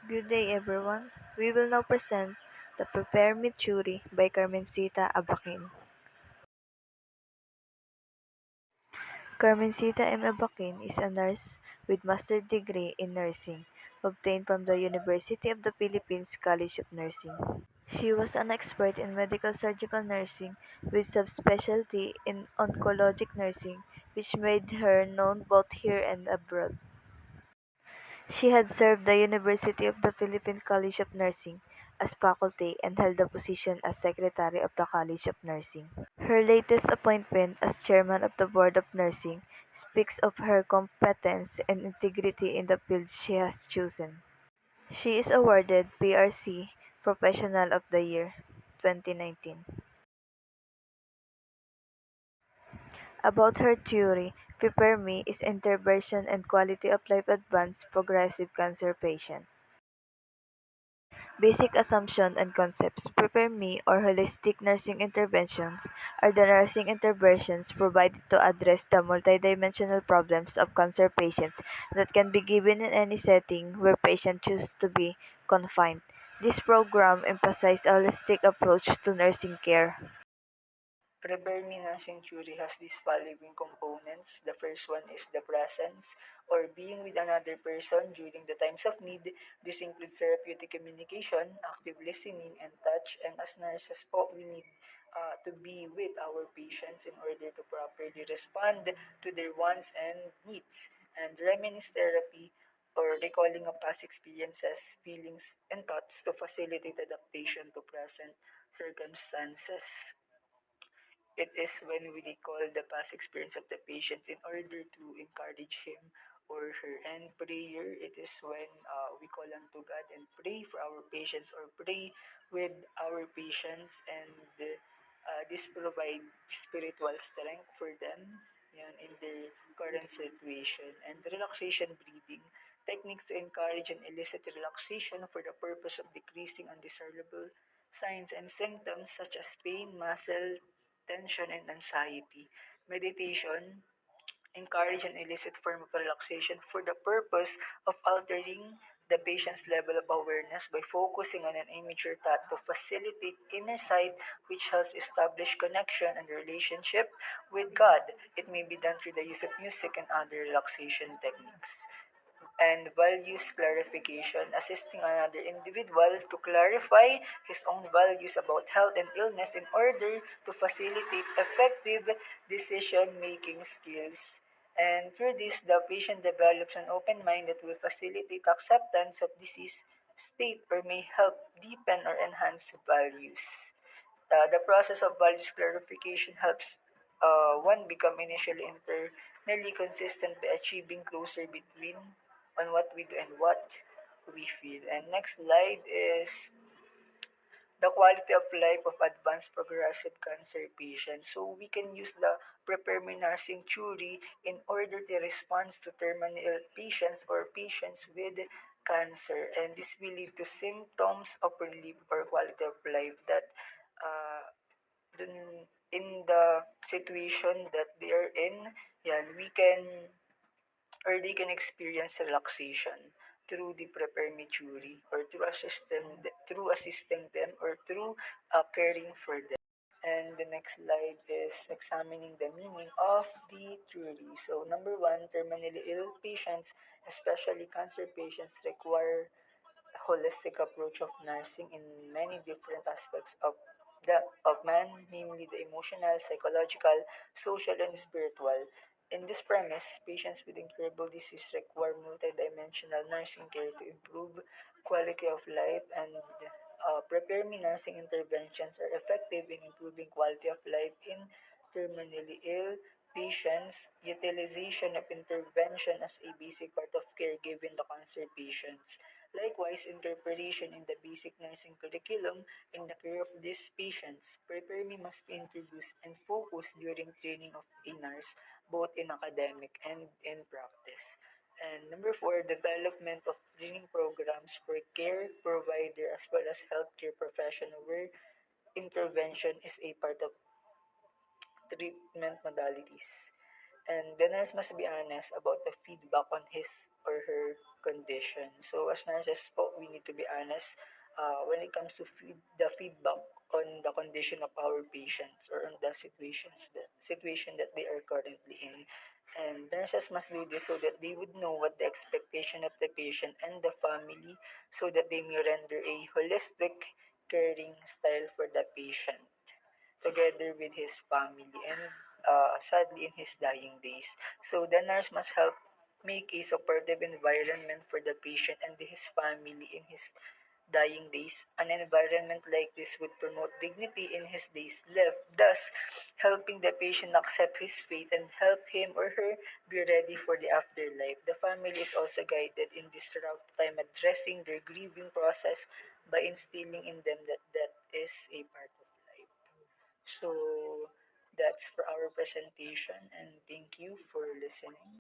Good day, everyone. We will now present the Prepare Me Theory by Carmencita Abaquin. Carmencita M. Abaquin is a nurse with master's degree in nursing, obtained from the University of the Philippines College of Nursing. She was an expert in medical surgical nursing with subspecialty in oncologic nursing, which made her known both here and abroad. She had served the University of the Philippine College of Nursing as faculty and held the position as secretary of the College of Nursing. Her latest appointment as chairman of the Board of Nursing speaks of her competence and integrity in the field she has chosen. She is awarded PRC Professional of the Year 2019. About her theory, Prepare Me is intervention and quality of life advanced progressive cancer patient. Basic assumptions and concepts. Prepare Me or holistic nursing interventions are the nursing interventions provided to address the multidimensional problems of cancer patients that can be given in any setting where patients choose to be confined. This program emphasizes a holistic approach to nursing care. Predominant century has these following components. The first one is the presence or being with another person during the times of need. This includes therapeutic communication, active listening, and touch. And as nurses po, we need to be with our patients in order to properly respond to their wants and needs. And reminisce therapy or recalling of past experiences, feelings, and thoughts to facilitate adaptation to present circumstances. It is when we recall the past experience of the patient in order to encourage him or her. And prayer, it is when we call unto God and pray for our patients or pray with our patients, and this provides spiritual strength for them yan, in their current situation. And relaxation breathing, techniques to encourage and elicit relaxation for the purpose of decreasing undesirable signs and symptoms such as pain, muscle tension, and anxiety. Meditation encourage an illicit form of relaxation for the purpose of altering the patient's level of awareness by focusing on an immature thought to facilitate inner sight, which helps establish connection and relationship with God. It may be done through the use of music and other relaxation techniques. And values clarification, assisting another individual to clarify his own values about health and illness in order to facilitate effective decision making skills. And through this, the patient develops an open mind that will facilitate acceptance of disease state or may help deepen or enhance values. The process of values clarification helps one become initially internally consistent by achieving closer between on what we do and what we feel. And next slide is the quality of life of advanced progressive cancer patients. So we can use the prepare me nursing theory in order to respond to terminal patients or patients with cancer. And this will lead to symptoms of relief or quality of life that uh, dun, in the situation that they are in, yan, we can or they can experience relaxation through the prepare me theory or through assisting them or through caring for them. And the next slide is examining the meaning of the theory. So number one, terminally ill patients, especially cancer patients, require holistic approach of nursing in many different aspects of man, namely the emotional, psychological, social, and spiritual. In this premise, patients with incurable disease require multidimensional nursing care to improve quality of life, and prepare me nursing interventions are effective in improving quality of life in terminally ill patients. Utilization of intervention as a basic part of care given the cancer patients. Likewise, interpretation in the basic nursing curriculum in the care of these patients. Prepare me must be introduced and focused during training of a nurse, both in academic and in practice. And number four, development of training programs for care provider as well as healthcare professional where intervention is a part of treatment modalities. And the nurse must be honest about the feedback on his or her condition. So as nurses po, we need to be honest when it comes to the feedback on the condition of our patients or on the situation that they are currently in. And nurses must do this so that they would know what the expectation of the patient and the family so that they may render a holistic caring style for the patient together with his family and sadly in his dying days. So the nurse must help make a supportive environment for the patient and his family in his dying days. An environment like this would promote dignity in his days left, thus helping the patient accept his fate and help him or her be ready for the afterlife. The family is also guided in this rough time addressing their grieving process by instilling in them that death is a part of life. So that's for our presentation and thank you for listening.